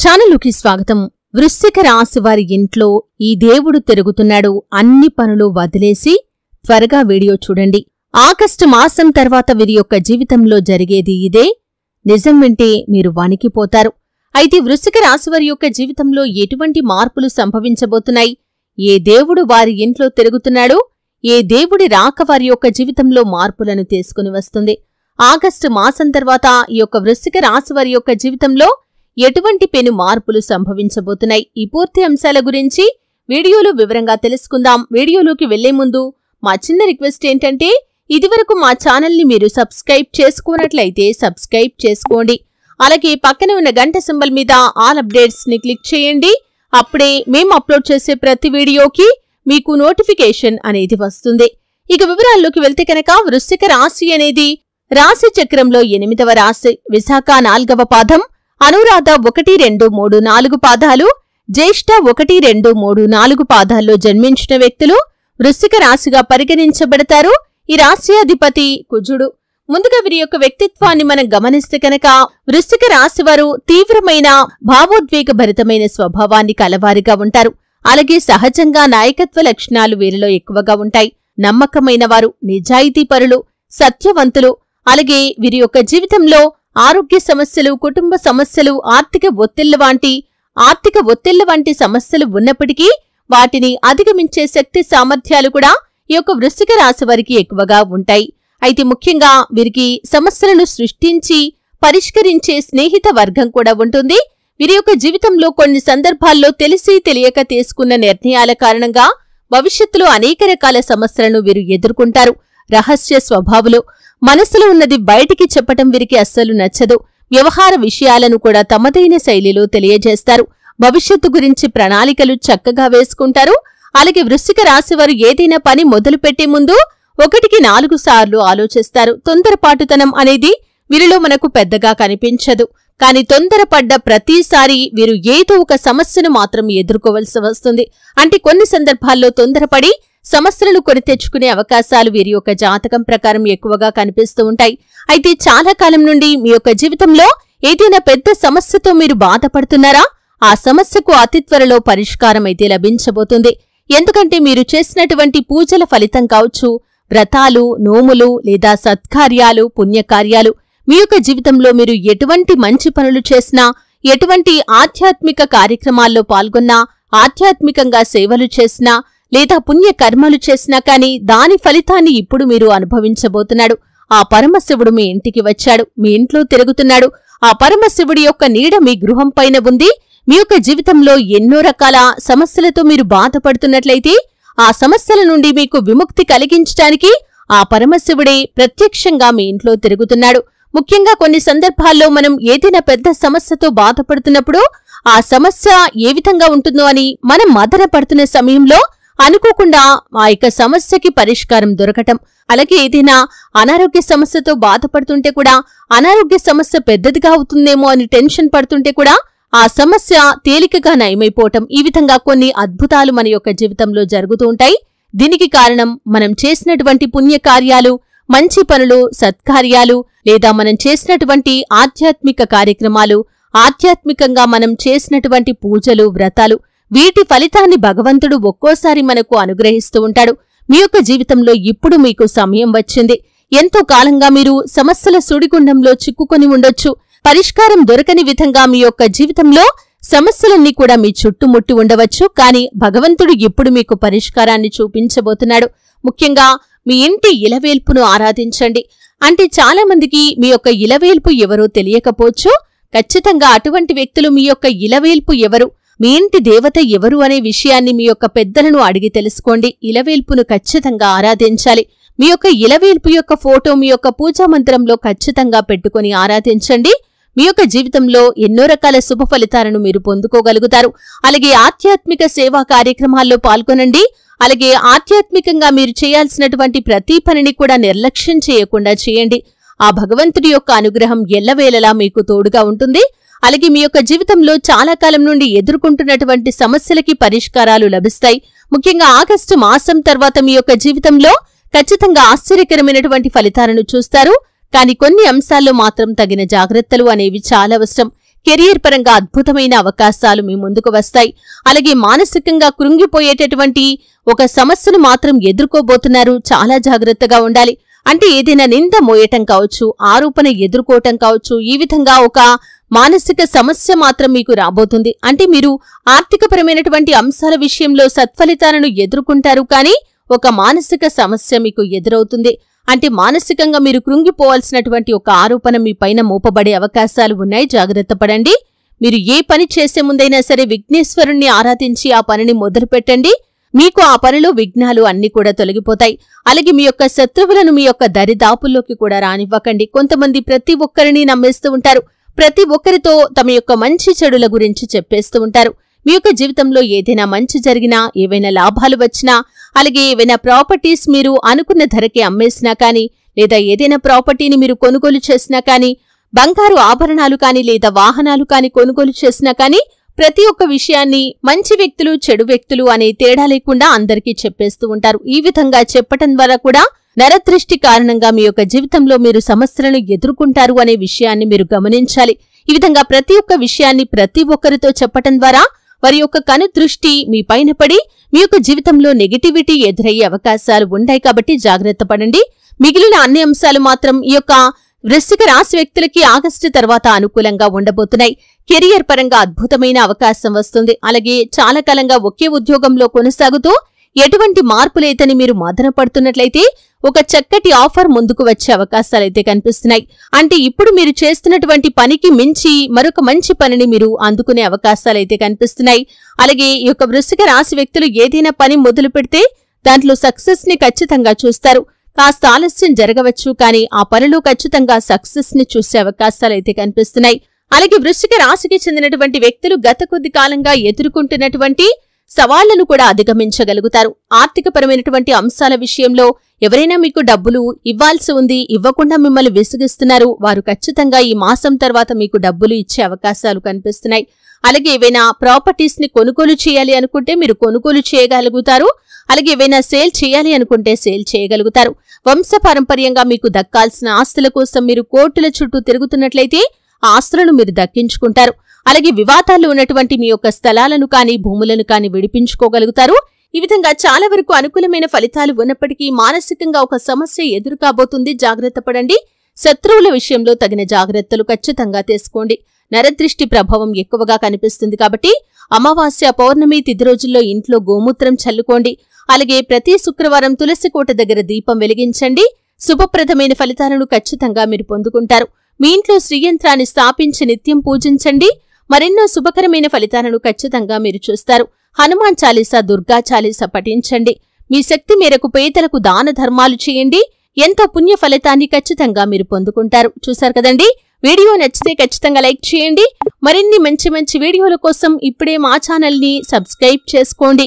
ఛానలుకి స్వాగతం. వృశ్చిక రాశి వారి ఇంట్లో ఈ దేవుడు తిరుగుతున్నాడు. అన్ని పనులు వదిలేసి త్వరగా వీడియో చూడండి. ఆగస్టు మాసం తర్వాత వీరి యొక్క జీవితంలో జరిగేది ఇదే. నిజం వింటే మీరు వణికిపోతారు. అయితే వృశ్చిక రాశి వారి యొక్క జీవితంలో ఎటువంటి మార్పులు సంభవించబోతున్నాయి? ఏ దేవుడు వారి ఇంట్లో తిరుగుతున్నాడు? ఏ దేవుడి రాక వారి యొక్క జీవితంలో మార్పులను తీసుకుని వస్తుంది? ఆగస్టు మాసం తర్వాత ఈ యొక్క వృశ్చిక రాశి వారి యొక్క జీవితంలో ఎటువంటి పెను మార్పులు సంభవించబోతున్నాయి? ఈ పూర్తి అంశాల గురించి వీడియోలో వివరంగా తెలుసుకుందాం. వీడియోలోకి వెళ్లే ముందు మా చిన్న రిక్వెస్ట్ ఏంటంటే, ఇదివరకు మా ఛానల్ని మీరు సబ్స్క్రైబ్ చేసుకున్నట్లయితే సబ్స్క్రైబ్ చేసుకోండి. అలాగే పక్కన ఉన్న గంట సింబల్ మీద ఆల్ అప్డేట్స్ ని క్లిక్ చేయండి. అప్పుడే మేము అప్లోడ్ చేసే ప్రతి వీడియోకి మీకు నోటిఫికేషన్ అనేది వస్తుంది. ఇక వివరాల్లోకి వెళ్తే కనుక, వృశ్చిక రాశి అనేది రాశి చక్రంలో 8వ రాశి. విశాఖ 4వ పాదం, అనురాధ 1, 2, 3, 4 పాదాలు, జ్యేష్ఠ 1, 2, 3, 4 పాదాల్లో జన్మించిన వ్యక్తులు వృశ్చిక రాశిగా పరిగణించబడతారు. ఈ రాశి అధిపతి కుజుడు. ముందుగా వీరి యొక్క వ్యక్తిత్వాన్ని మనం గమనిస్తే కనుక, వృశ్చిక రాశి వారు తీవ్రమైన భావోద్వేగభరితమైన స్వభావాన్ని కలవారిగా ఉంటారు. అలాగే సహజంగా నాయకత్వ లక్షణాలు వీరిలో ఎక్కువగా ఉంటాయి. నమ్మకమైన వారు, నిజాయితీపరులు, సత్యవంతులు. అలాగే వీరి యొక్క జీవితంలో ఆరోగ్య సమస్యలు, కుటుంబ సమస్యలు, ఆర్థిక ఒత్తిళ్ల వంటి సమస్యలు ఉన్నప్పటికీ వాటిని అధిగమించే శక్తి సామర్థ్యాలు కూడా ఈ యొక్క వృశ్చిక రాశి వారికి ఎక్కువగా ఉంటాయి. అయితే ముఖ్యంగా వీరికి సమస్యలను సృష్టించి పరిష్కరించే స్నేహిత వర్గం కూడా ఉంటుంది. వీరి యొక్క జీవితంలో కొన్ని సందర్భాల్లో తెలిసి తెలియక తీసుకున్న నిర్ణయాల కారణంగా భవిష్యత్తులో అనేక రకాల సమస్యలను వీరు ఎదుర్కొంటారు. రహస్య స్వభావులు. మనసులో ఉన్నది బయటికి చెప్పటం వీరికి అస్సలు నచ్చదు. వ్యవహార విషయాలను కూడా తమదైన శైలిలో తెలియజేస్తారు. భవిష్యత్తు గురించి ప్రణాళికలు చక్కగా వేసుకుంటారు. అలాగే వృశ్చిక రాశివారు ఏదైనా పని మొదలుపెట్టే ముందు 1కి 4 సార్లు ఆలోచిస్తారు. తొందరపాటుతనం అనేది వీరిలో మనకు పెద్దగా కనిపించదు. కాని తొందరపడ్డ ప్రతిసారి వీరు ఏదో ఒక సమస్యను మాత్రం ఎదుర్కోవలసి వస్తుంది. అంటే కొన్ని సందర్భాల్లో తొందరపడి సమస్యలను కొని తెచ్చుకునే అవకాశాలు వీరి యొక్క జాతకం ప్రకారం ఎక్కువగా కనిపిస్తూ ఉంటాయి. అయితే చాలా కాలం నుండి మీ యొక్క జీవితంలో ఏదైనా పెద్ద సమస్యతో మీరు బాధపడుతున్నారా? ఆ సమస్యకు అతి త్వరలో పరిష్కారం అయితే లభించబోతుంది. ఎందుకంటే మీరు చేసినటువంటి పూజల ఫలితం కావచ్చు, వ్రతాలు, నోములు లేదా సత్కార్యాలు, పుణ్యకార్యాలు, మీ యొక్క జీవితంలో మీరు ఎటువంటి మంచి పనులు చేసినా, ఎటువంటి ఆధ్యాత్మిక కార్యక్రమాల్లో పాల్గొన్నా, ఆధ్యాత్మికంగా సేవలు చేసినా లేదా పుణ్యకర్మలు చేసినా కాని దాని ఫలితాన్ని ఇప్పుడు మీరు అనుభవించబోతున్నాడు. ఆ పరమశివుడు మీ ఇంటికి వచ్చాడు, మీ ఇంట్లో తిరుగుతున్నాడు. ఆ పరమశివుడి యొక్క నీడ మీ గృహం పైన ఉంది. మీ యొక్క జీవితంలో ఎన్నో రకాల సమస్యలతో మీరు బాధపడుతున్నట్లయితే ఆ సమస్యల నుండి మీకు విముక్తి కలిగించడానికి ఆ పరమశివుడే ప్రత్యక్షంగా మీ ఇంట్లో తిరుగుతున్నాడు. ముఖ్యంగా కొన్ని సందర్భాల్లో మనం ఏదైనా పెద్ద సమస్యతో బాధపడుతున్నప్పుడు ఆ సమస్య ఏ విధంగా ఉంటుందో అని మనం మదన పడుతున్న సమయంలో అనుకోకుండా ఆ యొక్క సమస్యకి పరిష్కారం దొరకటం, అలాగే ఏదైనా అనారోగ్య సమస్యతో బాధపడుతుంటే కూడా అనారోగ్య సమస్య పెద్దదిగా అవుతుందేమో అని టెన్షన్ పడుతుంటే కూడా ఆ సమస్య తేలికగా నయమైపోవటం, ఈ విధంగా కొన్ని అద్భుతాలు మన యొక్క జీవితంలో జరుగుతూ ఉంటాయి. దీనికి కారణం మనం చేసినటువంటి పుణ్యకార్యాలు, మంచి పనులు, సత్కార్యాలు లేదా మనం చేసినటువంటి ఆధ్యాత్మిక కార్యక్రమాలు, ఆధ్యాత్మికంగా మనం చేసినటువంటి పూజలు, వ్రతాలు, వీటి ఫలితాన్ని భగవంతుడు ఒక్కోసారి మనకు అనుగ్రహిస్తూ ఉంటాడు. మీ యొక్క జీవితంలో ఇప్పుడు మీకు సమయం వచ్చింది. ఎంతో కాలంగా మీరు సమస్యల సుడిగుండంలో చిక్కుకొని ఉండొచ్చు. పరిష్కారం దొరకని విధంగా మీ యొక్క జీవితంలో సమస్యలన్నీ కూడా మీ చుట్టుముట్టి ఉండవచ్చు. కాని భగవంతుడు ఇప్పుడు మీకు పరిష్కారాన్ని చూపించబోతున్నాడు. ముఖ్యంగా మీ ఇంటి ఇలవేల్పును ఆరాధించండి. అంటే చాలా మందికి మీ యొక్క ఇలవేల్పు ఎవరో తెలియకపోవచ్చు. ఖచ్చితంగా అటువంటి వ్యక్తులు మీ యొక్క ఇలవేల్పు ఎవరు, మీ ఇంటి దేవత ఎవరు అనే విషయాన్ని మీ యొక్క పెద్దలను అడిగి తెలుసుకోండి. ఇలవేల్పును ఖచ్చితంగా ఆరాధించాలి. మీ యొక్క ఇలవేల్పు యొక్క ఫోటో మీ యొక్క పూజా మందిరంలో ఖచ్చితంగా పెట్టుకుని ఆరాధించండి. మీ యొక్క జీవితంలో ఎన్నో రకాల శుభ ఫలితాలను మీరు పొందుకోగలుగుతారు. అలాగే ఆధ్యాత్మిక సేవా కార్యక్రమాల్లో పాల్గొనండి. అలాగే ఆధ్యాత్మికంగా మీరు చేయాల్సినటువంటి ప్రతి పనిని కూడా నిర్లక్ష్యం చేయకుండా చేయండి. ఆ భగవంతుడి యొక్క అనుగ్రహం ఎల్లవేళలా మీకు తోడుగా ఉంటుంది. అలాగే మీ యొక్క జీవితంలో చాలా కాలం నుండి ఎదుర్కొంటున్నటువంటి సమస్యలకి పరిష్కారాలు లభిస్తాయి. ముఖ్యంగా ఆగస్టు మాసం తర్వాత మీ యొక్క జీవితంలో ఖచ్చితంగా ఆశ్చర్యకరమైనటువంటి ఫలితాలను చూస్తారు. కాని కొన్ని అంశాల్లో మాత్రం తగిన జాగ్రత్తలు అనేవి చాలా అవసరం. కెరియర్ పరంగా అద్భుతమైన అవకాశాలు మీ ముందుకు వస్తాయి. అలాగే మానసికంగా కృంగిపోయేటటువంటి ఒక సమస్యను మాత్రం ఎదుర్కోబోతున్నారు. చాలా జాగ్రత్తగా ఉండాలి. అంటే ఏదైనా నింద మోయటం కావచ్చు, ఆరోపణ ఎదుర్కోవటం కావచ్చు, ఈ విధంగా ఒక మానసిక సమస్య మాత్రం మీకు రాబోతుంది. అంటే మీరు ఆర్థికపరమైనటువంటి అంశాల విషయంలో సత్ఫలితాలను ఎదుర్కొంటారు, కానీ ఒక మానసిక సమస్య మీకు ఎదురవుతుంది. అంటే మానసికంగా మీరు కృంగిపోవాల్సినటువంటి ఒక ఆరోపణ మీ పైన మోపబడే అవకాశాలు ఉన్నాయి. జాగ్రత్త పడండి. మీరు ఏ పని చేసే ముందైనా సరే విఘ్నేశ్వరుణ్ణి ఆరాధించి ఆ పనిని మొదలుపెట్టండి. మీకు ఆ పనిలో విఘ్నాలు అన్నీ కూడా తొలగిపోతాయి. అలాగే మీ యొక్క శత్రువులను మీ యొక్క దరిదాపుల్లోకి కూడా రానివ్వకండి. కొంతమంది ప్రతి ఒక్కరిని నమ్మేస్తూ ఉంటారు. ప్రతి ఒక్కరితో తమ యొక్క మంచి చెడుల గురించి చెప్పేస్తూ ఉంటారు. మీ యొక్క జీవితంలో ఏదైనా మంచి జరిగినా, ఏవైనా లాభాలు వచ్చినా, అలాగే ఏవైనా ప్రాపర్టీస్ మీరు అనుకున్న ధరకే అమ్మేసినా కానీ, లేదా ఏదైనా ప్రాపర్టీని మీరు కొనుగోలు చేసినా కానీ, బంగారు ఆభరణాలు కానీ లేదా వాహనాలు కానీ కొనుగోలు చేసినా కానీ, ప్రతి ఒక్క విషయాన్ని మంచి వ్యక్తులు, చెడు వ్యక్తులు అనే తేడా లేకుండా అందరికీ చెప్పేస్తూ ఉంటారు. ఈ విధంగా చెప్పటం ద్వారా కూడా నరదృష్టి కారణంగా మీ యొక్క జీవితంలో మీరు సమస్యలను ఎదుర్కొంటారు అనే విషయాన్ని మీరు గమనించాలి. ఈ విధంగా ప్రతి ఒక్క విషయాన్ని ప్రతి ఒక్కరితో చెప్పటం ద్వారా వారి యొక్క కనుదృష్టి మీ పైన పడి మీ యొక్క జీవితంలో నెగటివిటీ ఎదురయ్యే అవకాశాలు ఉంటాయి. కాబట్టి జాగ్రత్త పడండి. మిగిలిన అన్ని అంశాలు మాత్రం ఈ యొక్క వృశ్చిక రాశి వ్యక్తులకి ఆగస్టు తర్వాత అనుకూలంగా ఉండబోతున్నాయి. కెరియర్ పరంగా అద్భుతమైన అవకాశం వస్తుంది. అలాగే చాలా కాలంగా ఒకే ఉద్యోగంలో కొనసాగుతూ ఎటువంటి మార్పు లేదని మీరు మదన పడుతున్నట్లయితే ఒక చక్కటి ఆఫర్ ముందుకు వచ్చే అవకాశాలైతే కనిపిస్తున్నాయి. అంటే ఇప్పుడు మీరు చేస్తున్నటువంటి పనికి మించి మరొక మంచి పనిని మీరు అందుకునే అవకాశాలైతే కనిపిస్తున్నాయి. అలాగే ఈ యొక్క వృశ్చిక రాశి వ్యక్తులు ఏదైనా పని మొదలు పెడితే దాంట్లో సక్సెస్ ని ఖచ్చితంగా చూస్తారు. కాస్త ఆలస్యం జరగవచ్చు, కానీ ఆ పనిలో ఖచ్చితంగా సక్సెస్ ని చూసే అవకాశాలైతే కనిపిస్తున్నాయి. అలాగే వృశ్చిక రాశికి చెందినటువంటి వ్యక్తులు గత కొద్ది కాలంగా ఎదుర్కొంటున్నటువంటి సవాళ్లను కూడా అధిగమించగలుగుతారు. ఆర్థికపరమైనటువంటి అంశాల విషయంలో ఎవరైనా మీకు డబ్బులు ఇవ్వాల్సి ఉంది, ఇవ్వకుండా మిమ్మల్ని విసిగిస్తున్నారు, వారు ఖచ్చితంగా ఈ మాసం తర్వాత మీకు డబ్బులు ఇచ్చే అవకాశాలు కనిపిస్తున్నాయి. అలాగే ఏవైనా ప్రాపర్టీస్ ని కొనుగోలు చేయాలి అనుకుంటే మీరు కొనుగోలు చేయగలుగుతారు. అలాగే ఏవైనా సేల్ చేయాలి అనుకుంటే సేల్ చేయగలుగుతారు. వంశపారంపర్యంగా మీకు దక్కాల్సిన ఆస్తుల కోసం మీరు కోర్టుల చుట్టూ తిరుగుతున్నట్లయితే ఆ ఆస్తులను మీరు దక్కించుకుంటారు. అలాగే వివాదాల్లో ఉన్నటువంటి మీ యొక్క స్థలాలను కానీ భూములను కానీ విడిపించుకోగలుగుతారు. ఈ విధంగా చాలా వరకు అనుకూలమైన ఫలితాలు ఉన్నప్పటికీ మానసికంగా ఒక సమస్య ఎదురు కాబోతుంది. జాగ్రత్త పడండి. శత్రువుల విషయంలో తగిన జాగ్రత్తలు ఖచ్చితంగా తీసుకోండి. నరదృష్టి ప్రభావం ఎక్కువగా కనిపిస్తుంది కాబట్టి అమావాస్య, పౌర్ణమి తిథి రోజుల్లో ఇంట్లో గోమూత్రం చల్లుకోండి. అలాగే ప్రతి శుక్రవారం తులసి కోట దగ్గర దీపం వెలిగించండి. శుభప్రదమైన ఫలితాలను ఖచ్చితంగా మీరు పొందుకుంటారు. మీ ఇంట్లో శ్రీయంత్రాన్ని స్థాపించి నిత్యం పూజించండి. మరెన్నో శుభకరమైన ఫలితాలను ఖచ్చితంగా మీరు చూస్తారు. హనుమాన్ చాలీసా, దుర్గా చాలీసా పఠించండి. మీ శక్తి మేరకు పేదలకు దాన ధర్మాలు చేయండి. ఎంతో పుణ్య ఫలితాన్ని ఖచ్చితంగా మీరు పొందుకుంటారు. చూశారు కదండి. వీడియో నచ్చితే ఖచ్చితంగా లైక్ చేయండి. మరిన్ని మంచి మంచి వీడియోల కోసం ఇప్పుడే మా ఛానల్ని సబ్స్క్రైబ్ చేసుకోండి.